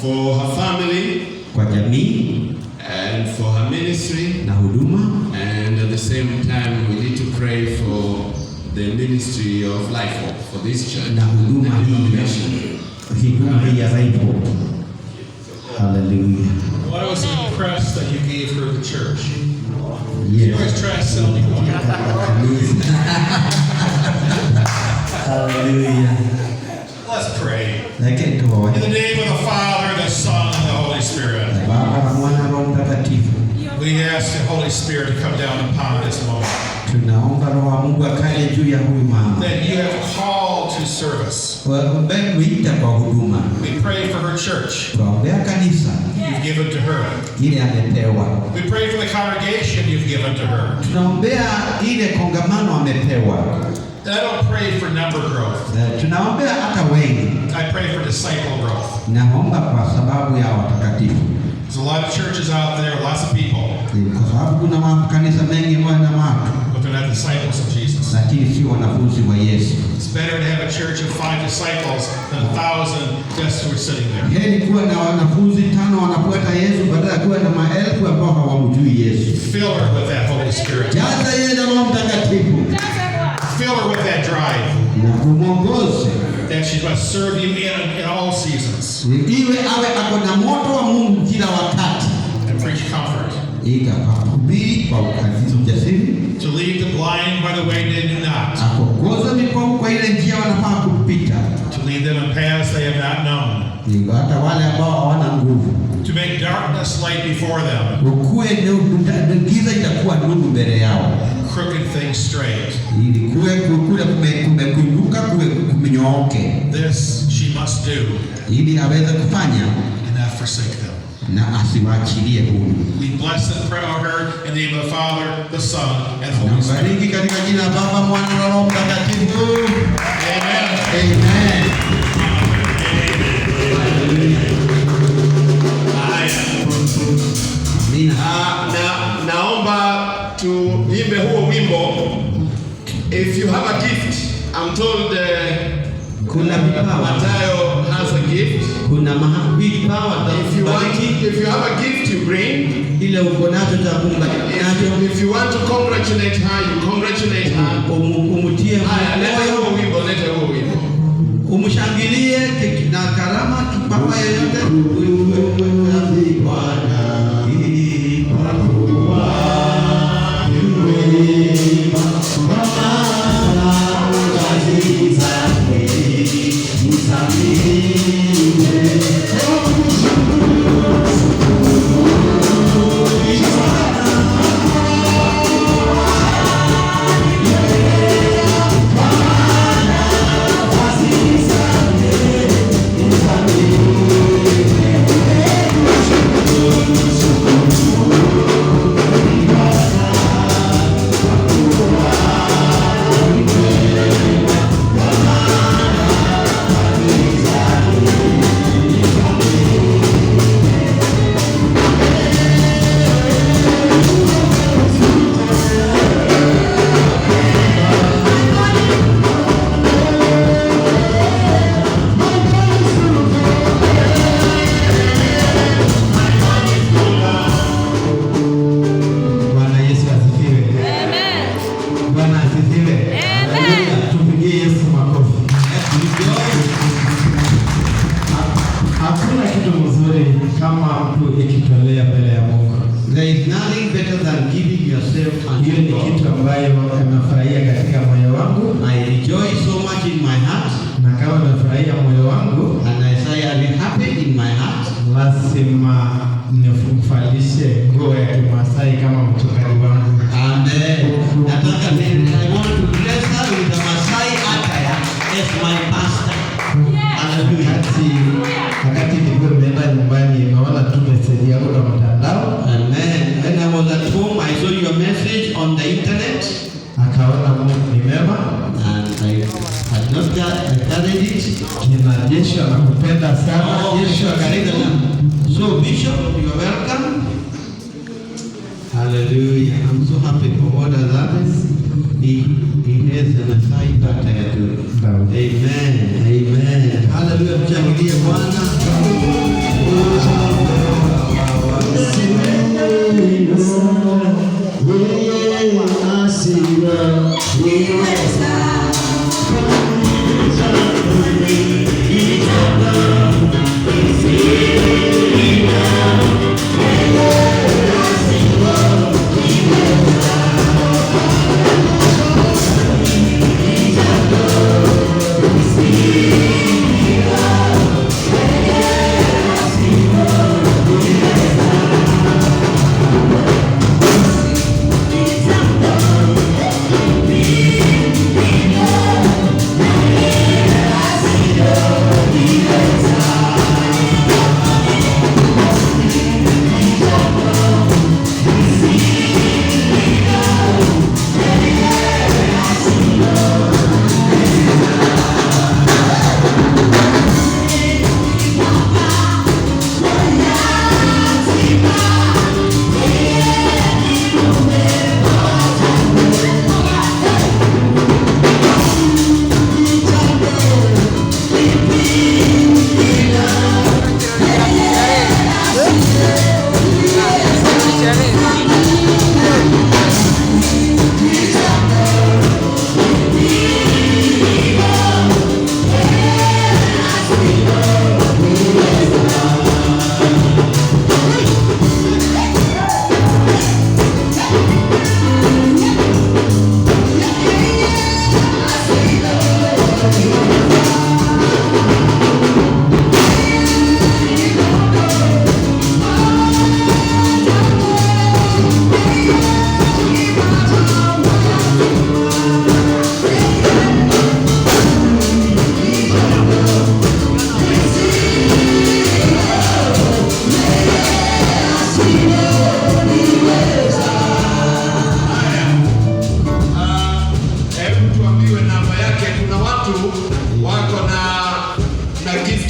for her family, kwa jamii, and for her ministry na huduma, and at the same time we need to pray for the ministry of Life Hope for this church. Na huduma hii ya Life Hope. Hallelujah. Well, I was impressed that you gave her the church. Yes. You always try to sell me one. Hallelujah. Let's pray. In the name of the Father, the Son, and the Holy Spirit. We ask the Holy Spirit to come down upon this moment. That you have called to service. We pray for her church. You've given to her. We pray for the congregation you've given to her. I don't pray for number growth. I pray for disciple growth. There's a lot of churches out there, lots of people, but they're not disciples of Jesus. It's better to have a church of 5 disciples than 1,000 just who are sitting there. Fill her with that Holy Spirit. Fill her with that drive. That she must serve you in all seasons. And preach comfort. To lead the blind by the way they do not. To lead them in paths they have not known. To make darkness light before them. Crooked things straight. This she must do. And not forsake them. We bless and pray her in the name of the Father, the Son, and the Holy Spirit. Amen. Amen. Naomba tuimbe huo wimbo. If you have a gift, I'm told Matayo has a gift. If you have a gift, you bring. If you want to congratulate her, you congratulate her. Leta huo wimbo. Umshangilie na karama papa yeyote. Yeah. is nothing better than giving yourself Hiyo ni unto kitu God. ambayo nafurahia katika moyo wangu, I rejoice so much in my heart, na kama nafurahia moyo wangu, and I say I am happy in my heart. lazima nifalishe nguo ya Kimasai kama mchungaji wangu. Amen. Nataka nini? I want to bless her with the Masai attire as my pastor. Hallelujah. Wakati nilikuwa nimeenda nyumbani, naona tu message yako kwa mtandao, Amen. When I was at home, I saw your message on the internet, akaona Mungu ni mema, and I carried it. kina Joshua nakupenda sana. Joshua karibu. So Bishop, you are welcome. Hallelujah. I'm so happy for what has happened. He has an aside attire too. Amen. Amen. Hallelujah. Mshangilie Bwana.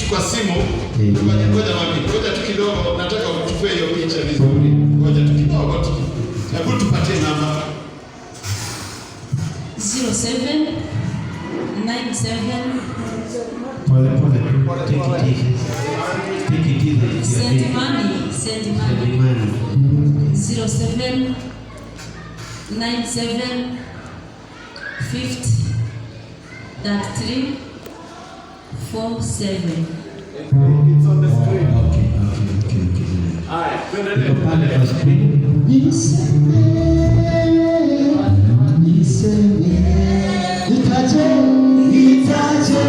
kwa simu. Ngoja tu kidogo, nataka uchukue hiyo picha vizuri. Ngoja tu kidogo tu. Hebu tupatie namba. 0797 Pole take it easy. send money 0797 50 33 47. It's on the screen. Okay. Haya, twende. Pale kwa screen. Itaje